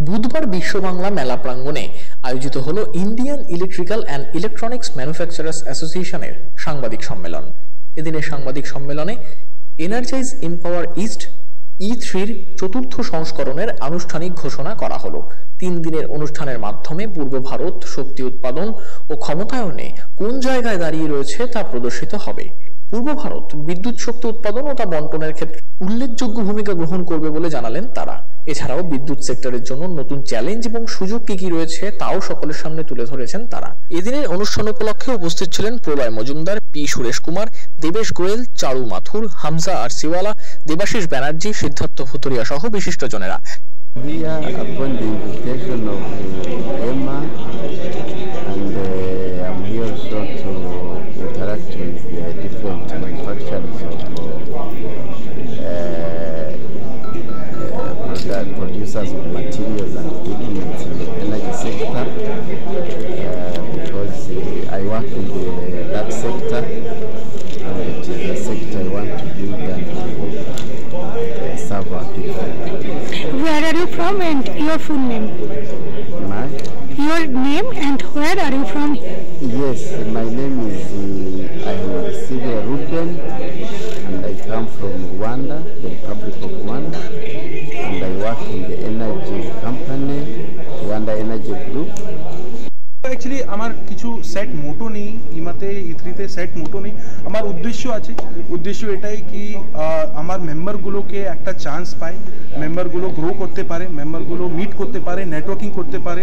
বুধবার বিশ্ব বাংলা মেলা প্রাঙ্গণে আয়োজিত হলো Indian electrical and electronics manufacturers অ্যাসোসিয়েশনের সাংবাদিক সম্মেলন। এদিনের সাংবাদিক সম্মেলনে এনার্জাইজ এম্পাওয়ার ইস্ট E3-র চতুর্থ সংস্করণের আনুষ্ঠানিক ঘোষণা করা হলো। 3 দিনের অনুষ্ঠানের মাধ্যমে পূর্ব ভারত শক্তি উৎপাদন ও ক্ষমতায়নে কোন জায়গায় দাঁড়িয়ে রয়েছে তা প্রদর্শিত হবে। পূর্ব ভারত বিদ্যুৎ শক্তি উৎপাদন ও তা বন্টনের ক্ষেত্রে উল্লেখযোগ্য ভূমিকা গ্রহণ করবে বলে জানালেন তারা। এছাড়াও বিদ্যুৎ সেক্টরের জন্য নতুন চ্যালেঞ্জ এবং সুযোগ কি রয়েছে তাও সকলের সামনে তুলে ধরেছেন তারা। এদিনের অনুষ্ঠান উপলক্ষে উপস্থিত ছিলেন প্রলয় মজুমদার, পি সুরেশ কুমার, দেবেশ গোয়েল, চারু মাথুর, হামজা আরসিওয়ালা, দেবাশিস ব্যানার্জি, সিদ্ধার্থ ভুতুরিয়া সহ বিশিষ্টজনেরা। Producers of materials and equipment in the energy sector, because I work in that sector, and it is a sector I want to build and serve our people. Where are you from and your full name? Your name and where are you from? Yes, my name is Ahmed Sylvia Ruben, and I come from Rwanda, the Republic of Rwanda. And I work in the energy company, Rwanda Energy Group. Actually, আমার কিছু set মোটো নেই, ইমাতে E3-তে set মোটো নেই। আমার উদ্দেশ্য এটাই কি আমার মেম্বারগুলোকে একটা চান্স পায়, মেম্বারগুলো গ্রো করতে পারে, মেম্বারগুলো মিট করতে পারে, নেটওয়ার্কিং করতে পারে।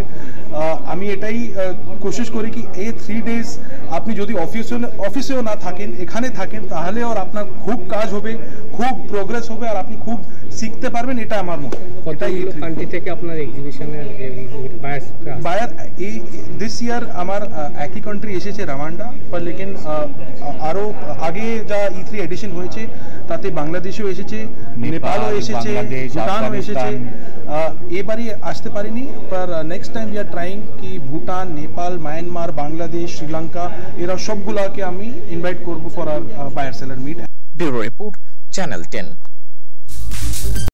আমি এটাই কোশিশ করি কি এই 3 ডেজ আপনি যদি অফিসেও না থাকেন, এখানে থাকেন, তাহলে আর আপনার খুব কাজ হবে, খুব প্রোগ্রেস হবে, আর আপনি খুব শিখতে পারবেন। এটা আমার মত। এটাই কান্ট্রি থেকে আপনার এক্সিবিশনের বায়ার এই দিস ইয়ার আমার একই কান্ট্রি এসেছে রওয়ান্ডা, पर लेकिन আরো আগে যা E3 এডিশন হয়েছে তাতে বাংলাদেশও এসেছে, নেপালও এসেছে, ভুটানও এসেছে। এবারে আসতে পারিনি, पर next time we are trying কি ভুটান, নেপাল, মায়ানমার, বাংলাদেশ, শ্রীলঙ্কা এরা সবগুলোকে আমি ইনভাইট করব for our buyer seller meet. Bureau report, channel 10।